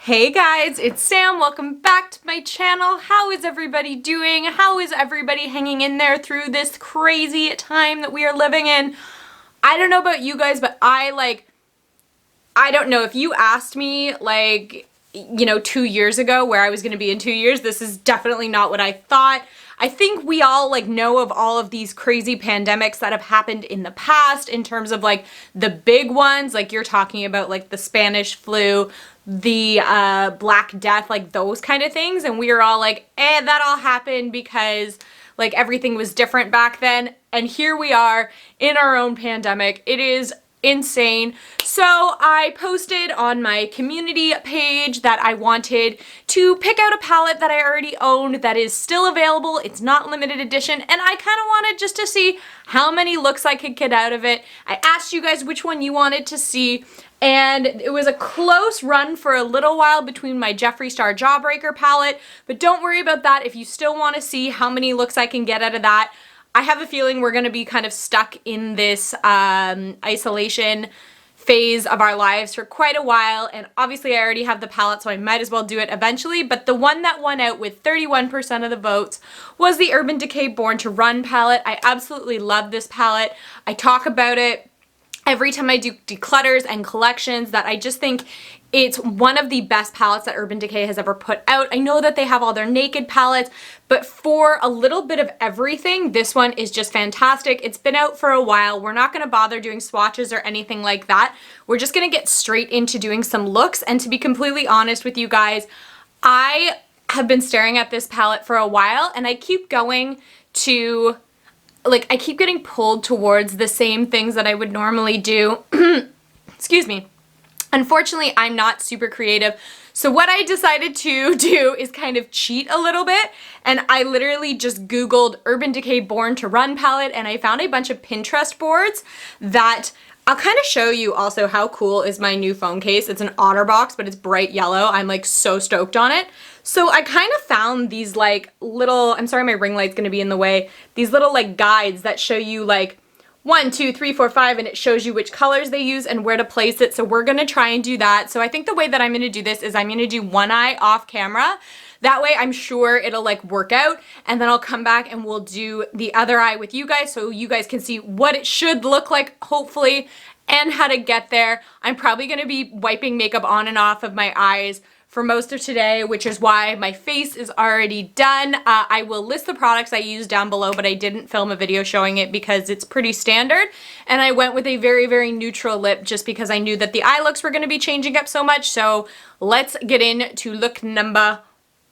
Hey guys, it's Sam. Welcome back to my channel. How is everybody doing? How is everybody hanging in there through this crazy time that we are living in? I don't know about you guys, but I don't know. If you asked me 2 years ago where I was going to be in 2 years, this is definitely not what I thought. I think we all know of all of these crazy pandemics that have happened in the past in terms of the big ones, you're talking about the Spanish flu, the Black Death, those kind of things. And we were all that all happened because everything was different back then. And here we are in our own pandemic. It is insane. So I posted on my community page that I wanted to pick out a palette that I already owned that is still available. It's not limited edition, and I kind of wanted just to see how many looks I could get out of it. I asked you guys which one you wanted to see, and it was a close run for a little while between my Jeffree Star Jawbreaker palette, but don't worry about that. If you still want to see how many looks I can get out of that, I have a feeling we're going to be kind of stuck in this isolation phase of our lives for quite a while, and obviously I already have the palette, so I might as well do it eventually. But the one that won out with 31% of the votes was the Urban Decay Born to Run palette. I absolutely love this palette. I talk about it every time I do declutters and collections, that I just think it's one of the best palettes that Urban Decay has ever put out. I know that they have all their naked palettes, but for a little bit of everything, this one is just fantastic. It's been out for a while. We're not going to bother doing swatches or anything like that. We're just going to get straight into doing some looks. And to be completely honest with you guys, I have been staring at this palette for a while, and I keep going to I keep getting pulled towards the same things that I would normally do. Excuse me. Unfortunately, I'm not super creative. So what I decided to do is kind of cheat a little bit, and I literally just Googled Urban Decay Born to Run palette, and I found a bunch of Pinterest boards that I'll kind of show you also how cool is my new phone case. It's an OtterBox, but it's bright yellow. I'm so stoked on it. So I kind of found these little, I'm sorry my ring light's gonna be in the way, these little guides that show you 1, 2, 3, 4, 5, and it shows you which colors they use and where to place it. So we're gonna try and do that. So I think the way that I'm gonna do this is I'm gonna do one eye off camera. That way I'm sure it'll work out, and then I'll come back and we'll do the other eye with you guys so you guys can see what it should look like, hopefully, and how to get there. I'm probably gonna be wiping makeup on and off of my eyes for most of today, which is why my face is already done. I will list the products I used down below, but I didn't film a video showing it because it's pretty standard. And I went with a very, very neutral lip just because I knew that the eye looks were gonna be changing up so much. So let's get into look number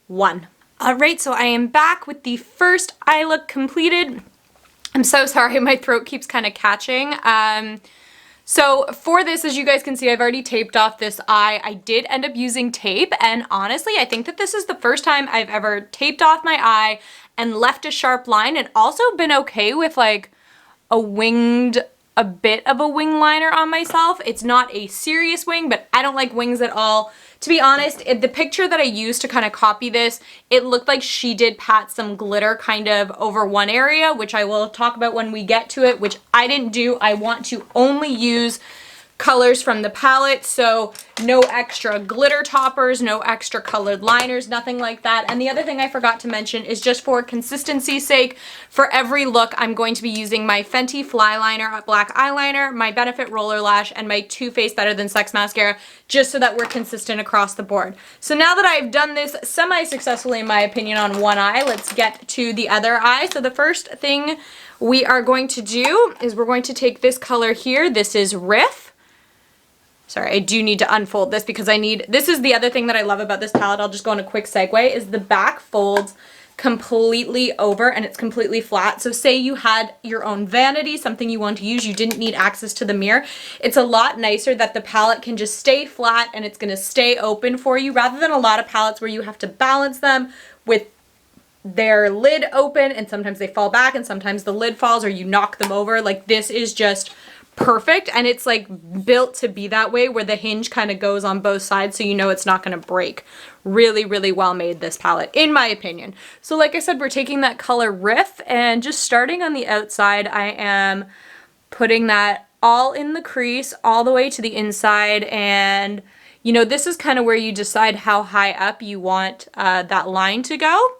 1. All right, so I am back with the first eye look completed. I'm so sorry, my throat keeps kind of catching. So for this, as you guys can see, I've already taped off this eye. I did end up using tape, and honestly, I think that this is the first time I've ever taped off my eye and left a sharp line, and also been okay with a bit of a wing liner on myself. It's not a serious wing, but I don't like wings at all. To be honest, the picture that I used to kind of copy this, it looked like she did pat some glitter kind of over one area, which I will talk about when we get to it, which I didn't do. I want to only use colors from the palette, so no extra glitter toppers, no extra colored liners, nothing like that. And the other thing I forgot to mention is, just for consistency's sake, for every look I'm going to be using my Fenty Fly Liner black eyeliner, my Benefit Roller Lash, and my Too Faced Better Than Sex mascara, just so that we're consistent across the board. So now that I've done this semi-successfully, in my opinion, on one eye, let's get to the other eye. So the first thing we are going to do is we're going to take this color here. This is Riff. Sorry, I do need to unfold this because this is the other thing that I love about this palette. I'll just go on a quick segue, is the back folds completely over and it's completely flat. So say you had your own vanity, something you want to use, you didn't need access to the mirror. It's a lot nicer that the palette can just stay flat and it's gonna stay open for you, rather than a lot of palettes where you have to balance them with their lid open and sometimes they fall back and sometimes the lid falls or you knock them over. This is just perfect, and it's built to be that way, where the hinge kind of goes on both sides, so you know it's not going to break. Really, really well made, this palette, in my opinion. So like I said, we're taking that color Riff, and just starting on the outside, I am putting that all in the crease all the way to the inside, and you know, this is kind of where you decide how high up you want that line to go.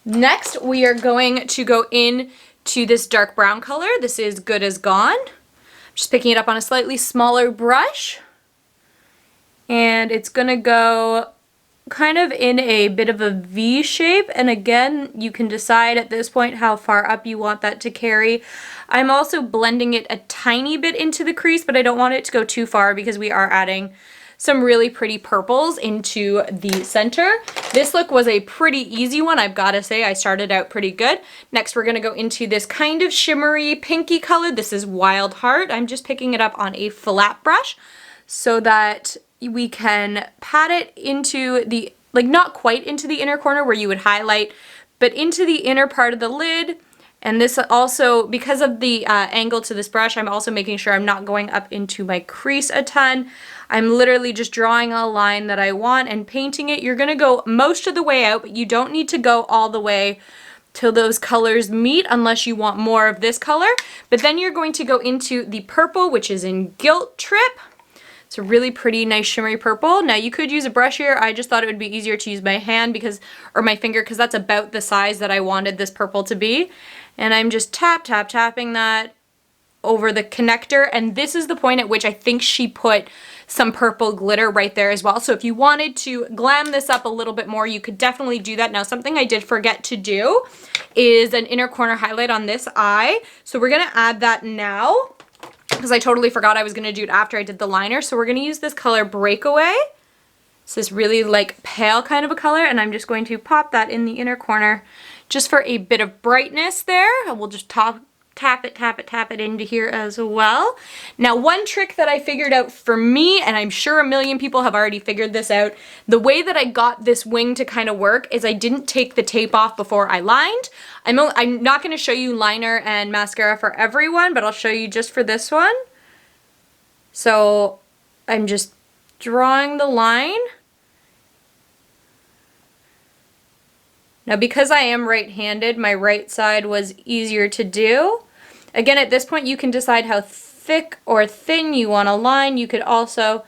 Next, we are going to go in to this dark brown color. This is Good As Gone. I'm just picking it up on a slightly smaller brush. And it's gonna go kind of in a bit of a V shape, and again, you can decide at this point how far up you want that to carry. I'm also blending it a tiny bit into the crease, but I don't want it to go too far because we are adding some really pretty purples into the center. This look was a pretty easy one, I've got to say. I started out pretty good. Next, we're going to go into this kind of shimmery pinky color. This is Wild Heart. I'm just picking it up on a flat brush so that we can pat it into the, like not quite into the inner corner where you would highlight, but into the inner part of the lid. And this also, because of the angle to this brush, I'm also making sure I'm not going up into my crease a ton. I'm literally just drawing a line that I want and painting it. You're gonna go most of the way out, but you don't need to go all the way till those colors meet unless you want more of this color. But then you're going to go into the purple, which is in Guilt Trip. It's a really pretty, nice shimmery purple. Now you could use a brush here. I just thought it would be easier to use my hand because, or my finger, because that's about the size that I wanted this purple to be. And I'm just tapping that over the connector. And this is the point at which I think she put some purple glitter right there as well. So if you wanted to glam this up a little bit more, you could definitely do that. Now, something I did forget to do is an inner corner highlight on this eye. So we're gonna add that now, because I totally forgot I was going to do it after I did the liner. So we're going to use this color Breakaway. It's this really like pale kind of a color, and I'm just going to pop that in the inner corner just for a bit of brightness there. And we'll just tap it into here as well. Now, one trick that I figured out for me, and I'm sure a million people have already figured this out, the way that I got this wing to kind of work is I didn't take the tape off before I lined. I'm not going to show you liner and mascara for everyone, but I'll show you just for this one. So I'm just drawing the line. Now, because I am right-handed, my right side was easier to do. Again, at this point, you can decide how thick or thin you want to line. You could also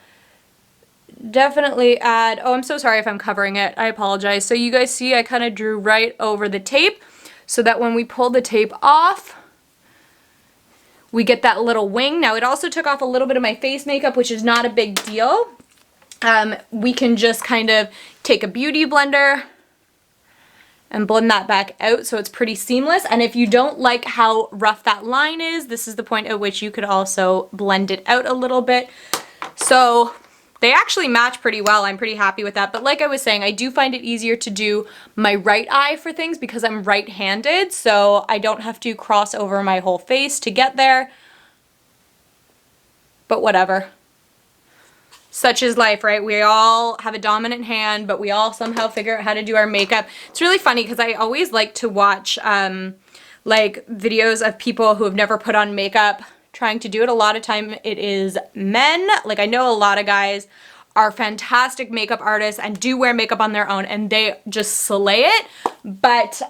definitely add, oh, I'm so sorry if I'm covering it. I apologize. So you guys see I kind of drew right over the tape so that when we pull the tape off, we get that little wing. Now, it also took off a little bit of my face makeup, which is not a big deal. We can just kind of take a beauty blender and blend that back out so it's pretty seamless. And if you don't like how rough that line is, this is the point at which you could also blend it out a little bit. So they actually match pretty well. I'm pretty happy with that. But like I was saying, I do find it easier to do my right eye for things because I'm right-handed, so I don't have to cross over my whole face to get there. But whatever. Such is life, right? We all have a dominant hand, but we all somehow figure out how to do our makeup. It's really funny because I always like to watch like videos of people who have never put on makeup trying to do it. A lot of time it is men. Like I know a lot of guys are fantastic makeup artists and do wear makeup on their own and they just slay it. But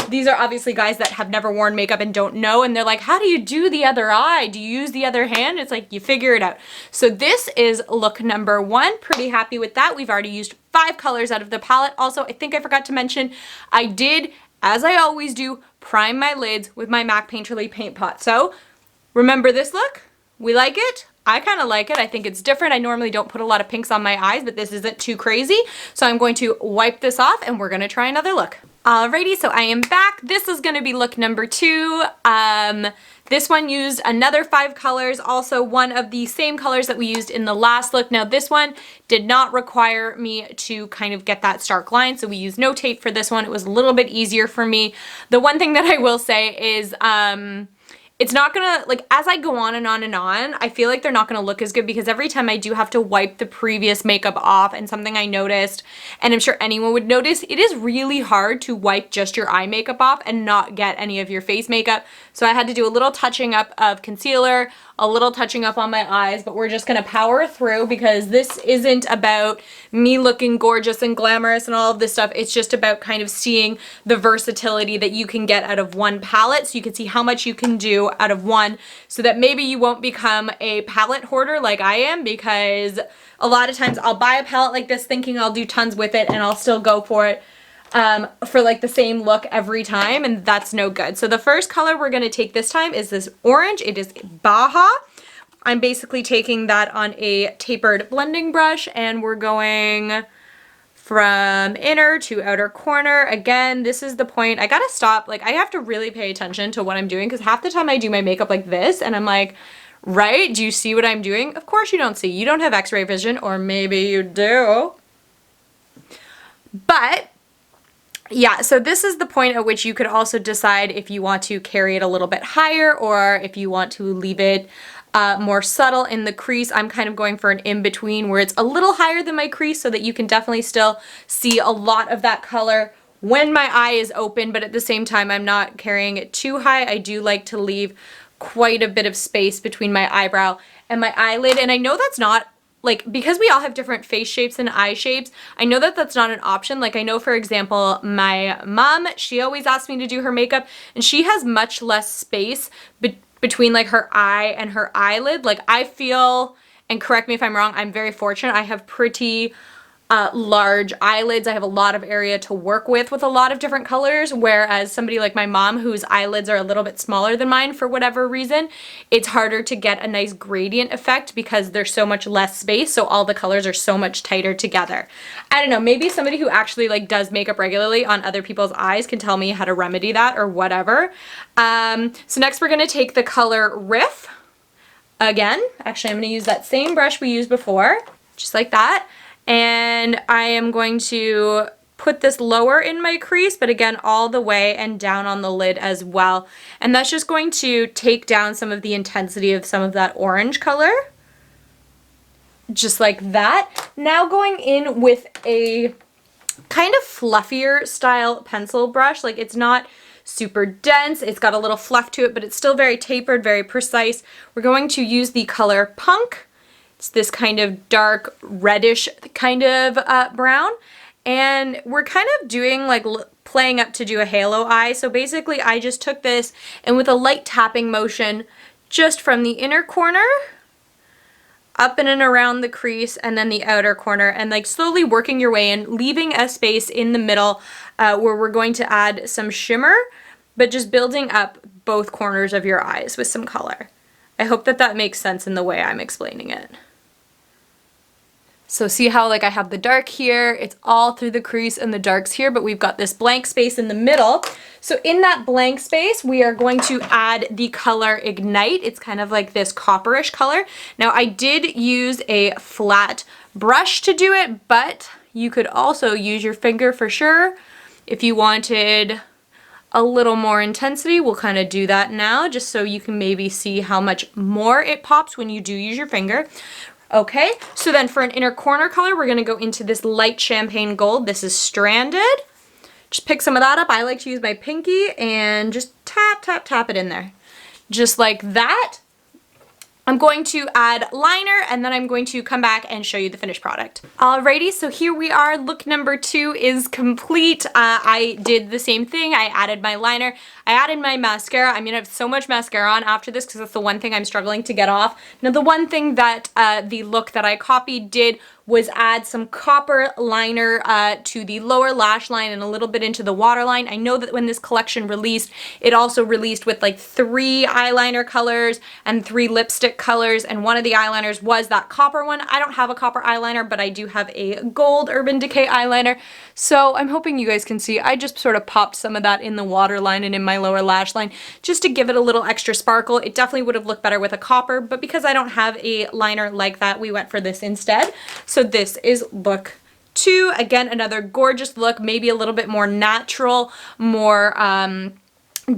these are obviously guys that have never worn makeup and don't know, and they're like, how do you do the other eye? Do you use the other hand? It's like, you figure it out. So this is look number 1. Pretty happy with that. We've already used 5 colors out of the palette. Also, I think I forgot to mention, I did, as I always do, prime my lids with my MAC Painterly paint pot. So remember this look? We like it. I kind of like it. I think it's different. I normally don't put a lot of pinks on my eyes, but this isn't too crazy. So I'm going to wipe this off and we're going to try another look. Alrighty, so I am back. This is going to be look number 2. This one used another 5 colors, also one of the same colors that we used in the last look. Now this one did not require me to kind of get that stark line, so we used no tape for this one. It was a little bit easier for me. The one thing that I will say is it's not gonna, like, as I go on and on and on, I feel like they're not gonna look as good because every time I do have to wipe the previous makeup off, and something I noticed, and I'm sure anyone would notice, it is really hard to wipe just your eye makeup off and not get any of your face makeup. So I had to do a little touching up of concealer a little touching up on my eyes, but we're just gonna power through because this isn't about me looking gorgeous and glamorous and all of this stuff. It's just about kind of seeing the versatility that you can get out of one palette, so you can see how much you can do out of one, so that maybe you won't become a palette hoarder like I am, because a lot of times I'll buy a palette like this thinking I'll do tons with it, and I'll still go for it for like the same look every time, and that's no good. So the first color we're going to take this time is this orange. It is Baja. I'm basically taking that on a tapered blending brush, and we're going from inner to outer corner. Again, this is the point. I gotta stop. Like, I have to really pay attention to what I'm doing, because half the time I do my makeup like this and I'm like, right, do you see what I'm doing? Of course you don't see. You don't have x-ray vision, or maybe you do. But yeah, so this is the point at which you could also decide if you want to carry it a little bit higher or if you want to leave it more subtle in the crease. I'm kind of going for an in-between where it's a little higher than my crease so that you can definitely still see a lot of that color when my eye is open, but at the same time I'm not carrying it too high. I do like to leave quite a bit of space between my eyebrow and my eyelid, and I know that's not, like, because we all have different face shapes and eye shapes, I know that that's not an option. Like, I know, for example, my mom, she always asks me to do her makeup, and she has much less space between like her eye and her eyelid. Like, I feel, and correct me if I'm wrong, I'm very fortunate. I have pretty large eyelids. I have a lot of area to work with a lot of different colors, whereas somebody like my mom, whose eyelids are a little bit smaller than mine for whatever reason, it's harder to get a nice gradient effect because there's so much less space, so all the colors are so much tighter together. I don't know, maybe somebody who actually like does makeup regularly on other people's eyes can tell me how to remedy that or whatever. So next we're going to take the color Riff. Again, actually I'm going to use that same brush we used before, just like that. And I am going to put this lower in my crease, but again, all the way and down on the lid as well. And that's just going to take down some of the intensity of some of that orange color. Just like that. Now going in with a kind of fluffier style pencil brush. Like, it's not super dense, it's got a little fluff to it, but it's still very tapered, very precise. We're going to use the color Punk. It's this kind of dark reddish kind of brown, and we're kind of doing like playing up to do a halo eye. So basically I just took this and with a light tapping motion just from the inner corner up in and around the crease and then the outer corner, and like slowly working your way in, leaving a space in the middle where we're going to add some shimmer, but just building up both corners of your eyes with some color. I hope that that makes sense in the way I'm explaining it. So see how like I have the dark here, it's all through the crease and the darks here, but we've got this blank space in the middle. So in that blank space, we are going to add the color Ignite. It's kind of like this copperish color. Now I did use a flat brush to do it, but you could also use your finger for sure. If you wanted a little more intensity, we'll kind of do that now, just so you can maybe see how much more it pops when you do use your finger. Okay, so then for an inner corner color, we're going to go into this light champagne gold. This is Stranded. Just pick some of that up. I like to use my pinky and just tap, tap, tap it in there. Just like that. I'm going to add liner, and then I'm going to come back and show you the finished product. Alrighty, so here we are. Look number 2 is complete. I did the same thing. I added my liner. I added my mascara. I'm gonna have so much mascara on after this because that's the one thing I'm struggling to get off. Now, the one thing that the look that I copied did was add some copper liner to the lower lash line and a little bit into the waterline. I know that when this collection released, it also released with like 3 eyeliner colors and 3 lipstick colors, and one of the eyeliners was that copper one. I don't have a copper eyeliner, but I do have a gold Urban Decay eyeliner, so I'm hoping you guys can see. I just sort of popped some of that in the waterline and in my lower lash line just to give it a little extra sparkle. It definitely would have looked better with a copper, but because I don't have a liner like that, we went for this instead. So this is look 2. Again, another gorgeous look, maybe a little bit more natural, more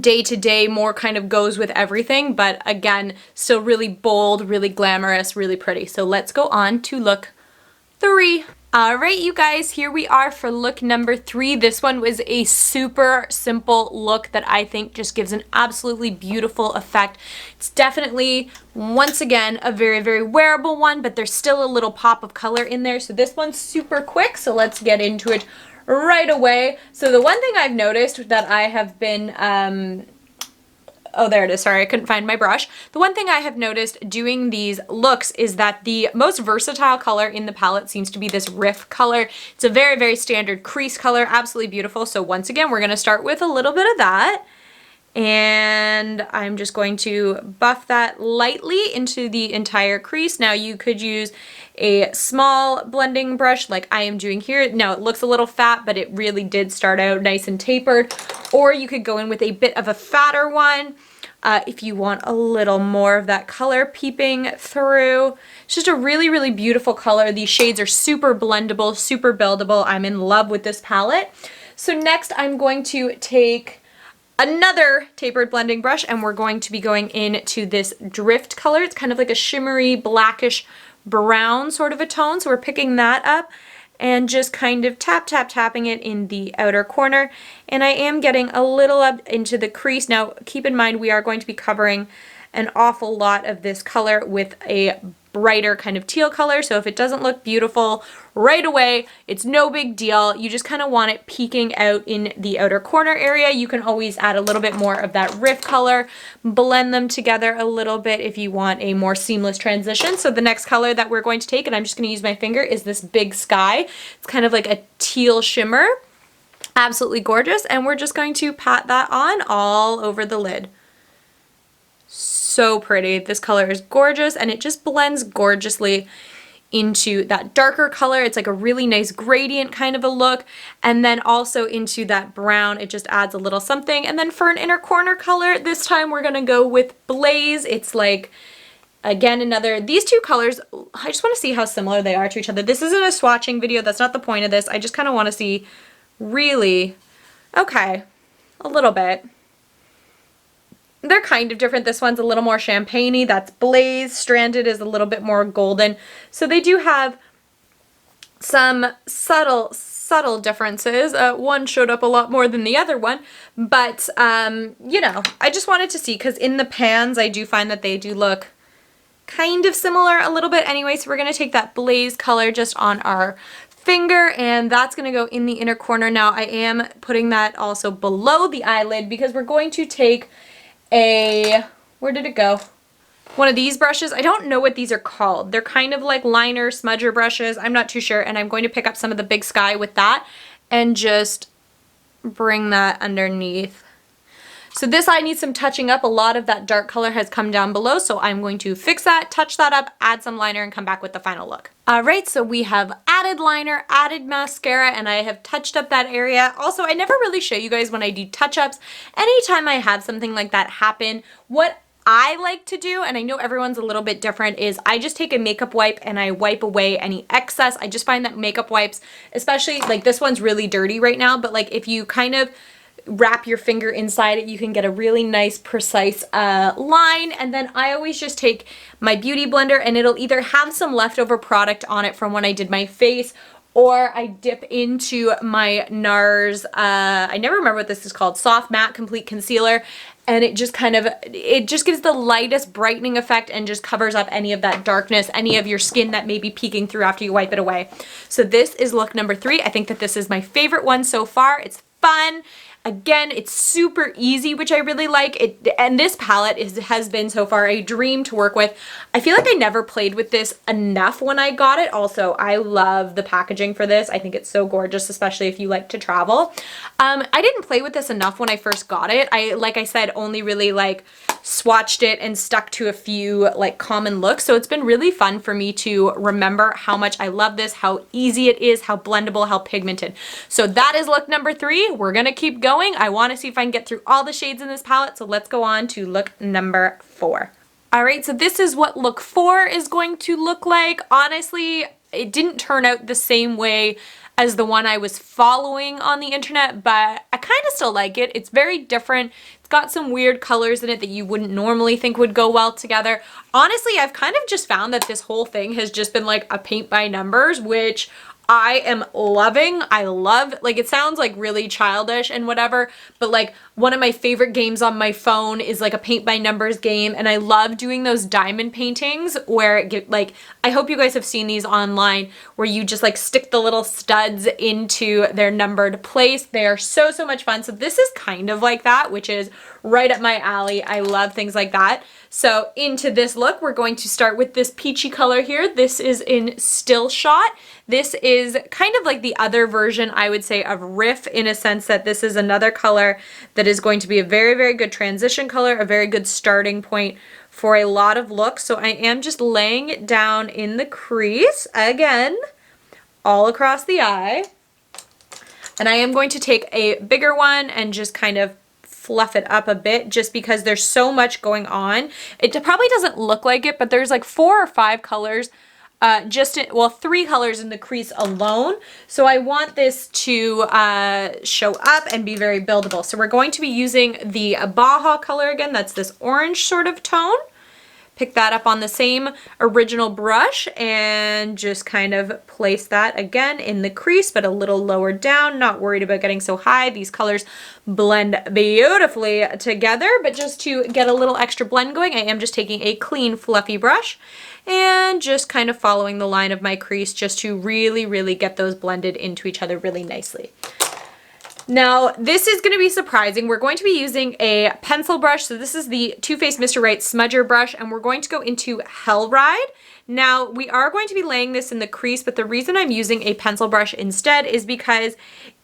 day-to-day, more kind of goes with everything, but again, still really bold, really glamorous, really pretty. So let's go on to look 3. Alright, you guys, here we are for look number 3. This one was a super simple look that I think just gives an absolutely beautiful effect. It's definitely, once again, a very, very wearable one, but there's still a little pop of color in there. So this one's super quick, so let's get into it right away. So the one thing I've noticed that I have been, oh, there it is. Sorry, I couldn't find my brush. The one thing I have noticed doing these looks is that the most versatile color in the palette seems to be this Riff color. It's a very, very standard crease color, absolutely beautiful. So once again, we're going to start with a little bit of that. And I'm just going to buff that lightly into the entire crease. Now you could use a small blending brush like I am doing here. Now it looks a little fat, but it really did start out nice and tapered. Or you could go in with a bit of a fatter one if you want a little more of that color peeping through. It's just a really, really beautiful color. These shades are super blendable, super buildable. I'm in love with this palette. So next I'm going to take another tapered blending brush and we're going to be going into this Drift color. It's kind of like a shimmery blackish brown sort of a tone. So we're picking that up and just kind of tapping it in the outer corner. And I am getting a little up into the crease. Now keep in mind we are going to be covering an awful lot of this color with a brighter kind of teal color. So if it doesn't look beautiful right away, it's no big deal. You just kind of want it peeking out in the outer corner area. You can always add a little bit more of that Riff color, blend them together a little bit if you want a more seamless transition. So the next color that we're going to take, and I'm just going to use my finger, is this Big Sky. It's kind of like a teal shimmer. Absolutely gorgeous. And we're just going to pat that on all over the lid. So pretty. This color is gorgeous and it just blends gorgeously into that darker color. It's like a really nice gradient kind of a look, and then also into that brown. It just adds a little something. And then for an inner corner color, this time we're gonna go with Blaze. It's like, again, another, these two colors, I just want to see how similar they are to each other. This isn't a swatching video. That's not the point of this. I just kind of want to see really, okay, a little bit. They're kind of different. This one's a little more champagne-y. That's Blaze. Stranded is a little bit more golden. So they do have some subtle differences. One showed up a lot more than the other one, but you know, I just wanted to see, because in the pans I do find that they do look kind of similar a little bit anyway. So we're going to take that Blaze color just on our finger, and that's going to go in the inner corner. Now I am putting that also below the eyelid because we're going to take where did it go? One of these brushes. I don't know what these are called. They're kind of like liner smudger brushes. I'm not too sure. And I'm going to pick up some of the Big Sky with that and just bring that underneath. So this eye needs some touching up. A lot of that dark color has come down below, so I'm going to fix that, touch that up, add some liner, and come back with the final look. Alright, so we have added liner, added mascara, and I have touched up that area. Also, I never really show you guys when I do touch-ups. Anytime I have something like that happen, what I like to do, and I know everyone's a little bit different, is I just take a makeup wipe and I wipe away any excess. I just find that makeup wipes, especially, like this one's really dirty right now, but like if you kind of wrap your finger inside it, you can get a really nice precise line. And then I always just take my beauty blender and it'll either have some leftover product on it from when I did my face, or I dip into my NARS, I never remember what this is called, Soft Matte Complete Concealer, and it just kind of, it just gives the lightest brightening effect and just covers up any of that darkness, any of your skin that may be peeking through after you wipe it away. So this is look number 3. I think that this is my favorite one so far. It's fun. Again, it's super easy, which I really like. And this palette has been so far a dream to work with. I feel like I never played with this enough when I got it. Also, I love the packaging for this. I think it's so gorgeous, especially if you like to travel. I didn't play with this enough when I first got it. Like I said, only really like swatched it and stuck to a few like common looks. So it's been really fun for me to remember how much I love this, how easy it is, how blendable, how pigmented. So that is look number 3. We're gonna keep going. I want to see if I can get through all the shades in this palette, so let's go on to look number 4. Alright, so this is what look 4 is going to look like. Honestly, it didn't turn out the same way as the one I was following on the internet, but I kind of still like it. It's very different. It's got some weird colors in it that you wouldn't normally think would go well together. Honestly, I've kind of just found that this whole thing has just been like a paint by numbers, which I am loving. I love, like, it sounds like really childish and whatever, but like one of my favorite games on my phone is like a paint by numbers game, and I love doing those diamond paintings where it get, like, I hope you guys have seen these online, where you just like stick the little studs into their numbered place. They are so much fun. So this is kind of like that, which is right up my alley. I love things like that. So into this look, we're going to start with this peachy color here. This is in Still Shot. This is kind of like the other version, I would say, of Riff, in a sense that this is another color that is going to be a very good transition color, a very good starting point for a lot of looks. So I am just laying it down in the crease, again, all across the eye. And I am going to take a bigger one and just kind of fluff it up a bit, just because there's so much going on. It probably doesn't look like it, but there's like 4 or 5 colors, well, 3 colors in the crease alone. So I want this to show up and be very buildable. So we're going to be using the Baja color again. That's this orange sort of tone. Pick that up on the same original brush and just kind of place that again in the crease, but a little lower down. Not worried about getting so high. These colors blend beautifully together, but just to get a little extra blend going, I am just taking a clean, fluffy brush and just kind of following the line of my crease just to really get those blended into each other really nicely. Now, this is going to be surprising. We're going to be using a pencil brush. So this is the Too Faced Mr. Right Smudger brush, and we're going to go into Hell Ride. Now, we are going to be laying this in the crease, but the reason I'm using a pencil brush instead is because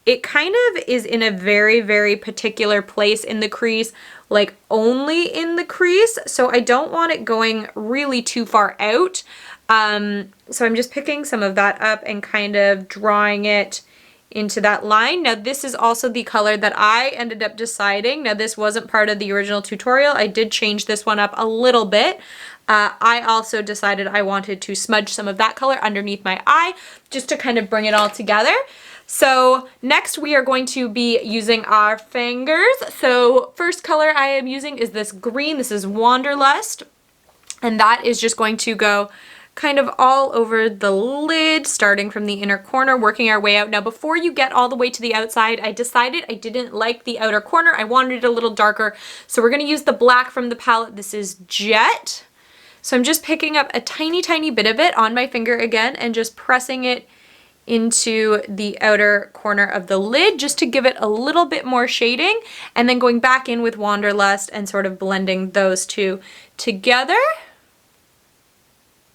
it kind of is in a very particular place in the crease, like only in the crease. So I don't want it going really too far out. So I'm just picking some of that up and kind of drawing it into that line. Now this is also the color that I ended up deciding. Now this wasn't part of the original tutorial. I did change this one up a little bit. I also decided I wanted to smudge some of that color underneath my eye just to kind of bring it all together. So next we are going to be using our fingers. So first color I am using is this green. This is Wanderlust, and that is just going to go kind of all over the lid, starting from the inner corner, working our way out. Now, before you get all the way to the outside, I decided I didn't like the outer corner. I wanted it a little darker. So we're going to use the black from the palette. This is Jet. So I'm just picking up a tiny bit of it on my finger again and just pressing it into the outer corner of the lid just to give it a little bit more shading, and then going back in with Wanderlust and sort of blending those two together.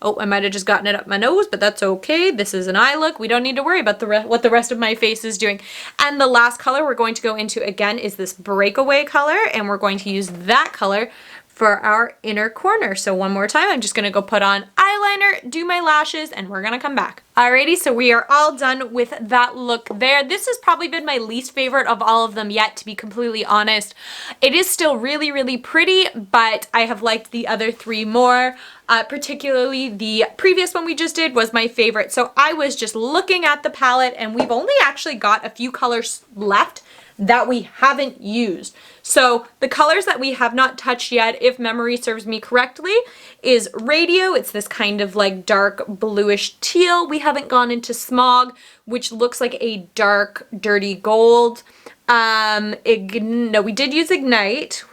Oh, I might have just gotten it up my nose, but that's okay. This is an eye look. We don't need to worry about what the rest of my face is doing. And the last color we're going to go into again is this Breakaway color, and we're going to use that color for our inner corner. So one more time, I'm just gonna go put on eyeliner, do my lashes, and we're gonna come back. Alrighty, so we are all done with that look there. This has probably been my least favorite of all of them yet, to be completely honest. It is still really pretty, but I have liked the other 3 more. Particularly the previous one we just did was my favorite. So I was just looking at the palette, and we've only actually got a few colors left that we haven't used. So the colors that we have not touched yet, if memory serves me correctly, is Radio. It's this kind of like dark bluish teal. We haven't gone into Smog, which looks like a dark, dirty gold. No, we did use Ignite.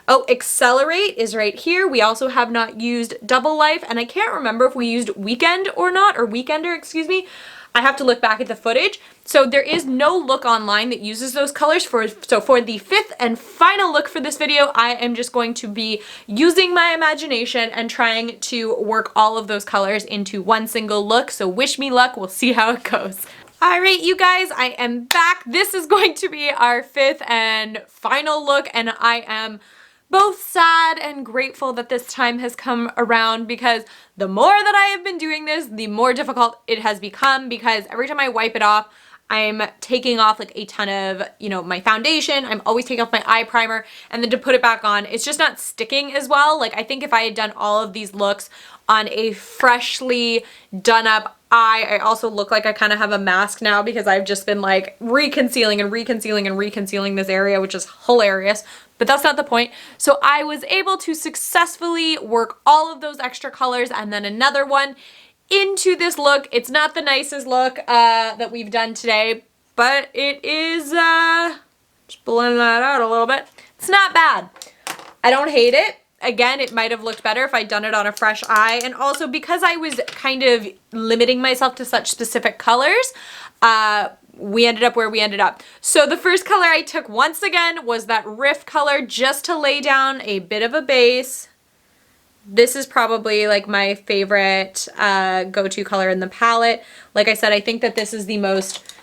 Oh, Accelerate is right here. We also have not used Double Life, and I can't remember if we used Weekend or not, or Weekender, excuse me. I have to look back at the footage. So there is no look online that uses those colors. So for the 5th and final look for this video, I am just going to be using my imagination and trying to work all of those colors into one single look. So wish me luck. We'll see how it goes. All right, you guys, I am back. This is going to be our 5th and final look, and I am both sad and grateful that this time has come around, because the more that I have been doing this, the more difficult it has become, because every time I wipe it off, I'm taking off like a ton of, you know, my foundation. I'm always taking off my eye primer, and then to put it back on, it's just not sticking as well. Like, I think if I had done all of these looks on a freshly done up eye, I also look like I kind of have a mask now, because I've just been like reconcealing this area, which is hilarious. But that's not the point. So I was able to successfully work all of those extra colors, and then another one into this look. It's not the nicest look that we've done today, but it is, just blend that out a little bit. It's not bad. I don't hate it. Again, it might have looked better if I'd done it on a fresh eye. And also because I was kind of limiting myself to such specific colors, we ended up where we ended up. So the first color I took once again was that Rift color just to lay down a bit of a base. This is probably like my favorite go-to color in the palette. Like I said, I think that this is the most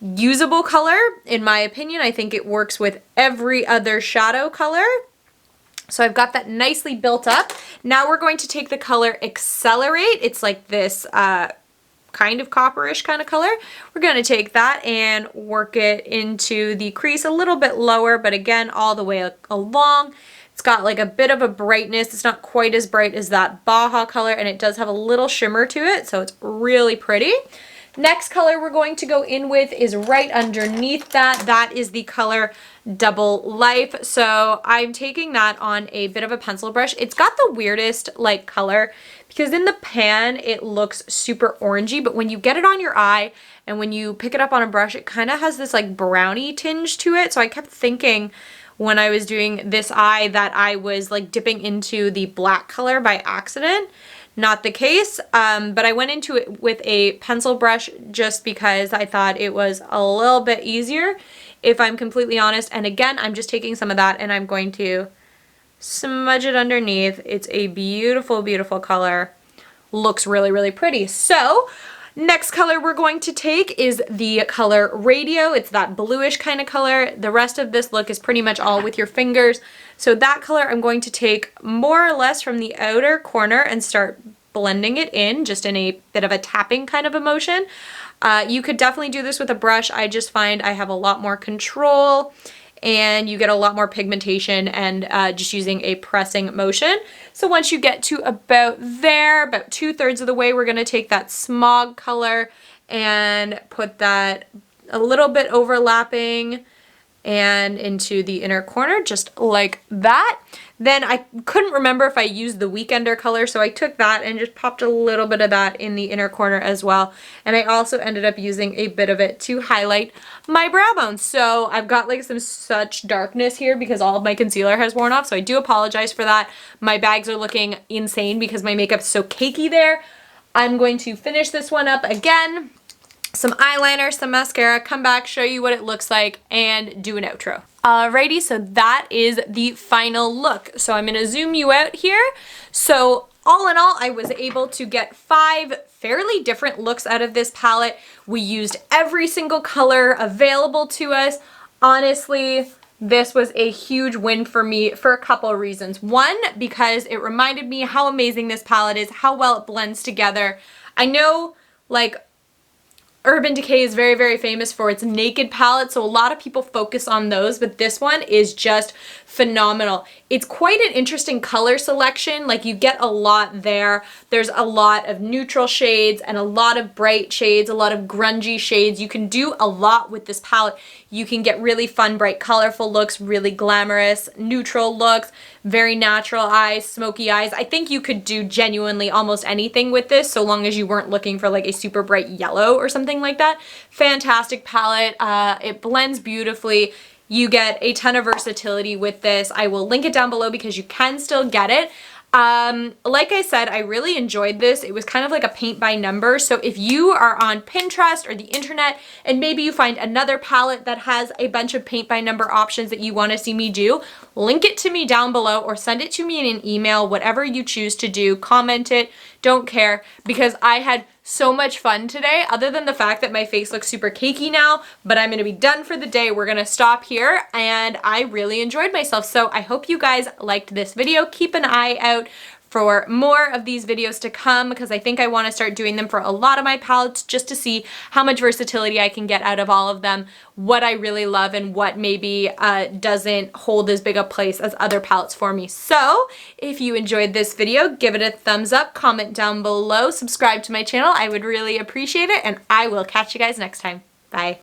usable color in my opinion. I think it works with every other shadow color. So I've got that nicely built up. Now we're going to take the color Accelerate. It's like this kind of copperish kind of color. We're going to take that and work it into the crease a little bit lower, but again, all the way along. It's got like a bit of a brightness. It's not quite as bright as that Baja color, and it does have a little shimmer to it, so it's really pretty. Next color we're going to go in with is right underneath that. That is the color Double Life. So I'm taking that on a bit of a pencil brush. It's got the weirdest like color because in the pan it looks super orangey, but when you get it on your eye and when you pick it up on a brush, it kind of has this like brownie tinge to it. So I kept thinking when I was doing this eye that I was like dipping into the black color by accident. Not the case, but I went into it with a pencil brush just because I thought it was a little bit easier, if I'm completely honest. And again, I'm just taking some of that and I'm going to smudge it underneath. It's a beautiful, beautiful color. Looks really, really pretty. So next color we're going to take is the color Radio. It's that bluish kind of color. The rest of this look is pretty much all with your fingers. So that color I'm going to take more or less from the outer corner and start blending it in just in a bit of a tapping kind of a motion. You could definitely do this with a brush. I just find I have a lot more control and you get a lot more pigmentation and just using a pressing motion. So once you get to about there, about 2/3 of the way, we're going to take that Smog color and put that a little bit overlapping and into the inner corner, just like that. Then I couldn't remember if I used the Weekender color, so I took that and just popped a little bit of that in the inner corner as well. And I also ended up using a bit of it to highlight my brow bone. So I've got like such darkness here because all of my concealer has worn off, so I do apologize for that. My bags are looking insane because my makeup's so cakey there. I'm going to finish this one up again. Some eyeliner, some mascara, come back, show you what it looks like, and do an outro. Alrighty, so that is the final look. So I'm gonna zoom you out here. So all in all, I was able to get 5 fairly different looks out of this palette. We used every single color available to us. Honestly, this was a huge win for me for a couple of reasons. One, because it reminded me how amazing this palette is, how well it blends together. I know, like, Urban Decay is very, very famous for its naked palette, so a lot of people focus on those, but this one is just phenomenal. It's quite an interesting color selection. Like, you get a lot there. There's a lot of neutral shades and a lot of bright shades, a lot of grungy shades. You can do a lot with this palette. You can get really fun, bright, colorful looks, really glamorous, neutral looks, very natural eyes, smoky eyes. I think you could do genuinely almost anything with this so long as you weren't looking for like a super bright yellow or something like that. Fantastic palette. It blends beautifully. You get a ton of versatility with this. I will link it down below because you can still get it. Like I said, I really enjoyed this. It was kind of like a paint by number. So if you are on Pinterest or the internet and maybe you find another palette that has a bunch of paint by number options that you want to see me do, link it to me down below or send it to me in an email, whatever you choose to do. Comment it, don't care, because I had so much fun today, other than the fact that my face looks super cakey now, but I'm gonna be done for the day. We're gonna stop here, and I really enjoyed myself. So I hope you guys liked this video. Keep an eye out for more of these videos to come because I think I want to start doing them for a lot of my palettes just to see how much versatility I can get out of all of them, what I really love and what maybe doesn't hold as big a place as other palettes for me. So if you enjoyed this video, give it a thumbs up, comment down below, subscribe to my channel. I would really appreciate it, and I will catch you guys next time. Bye.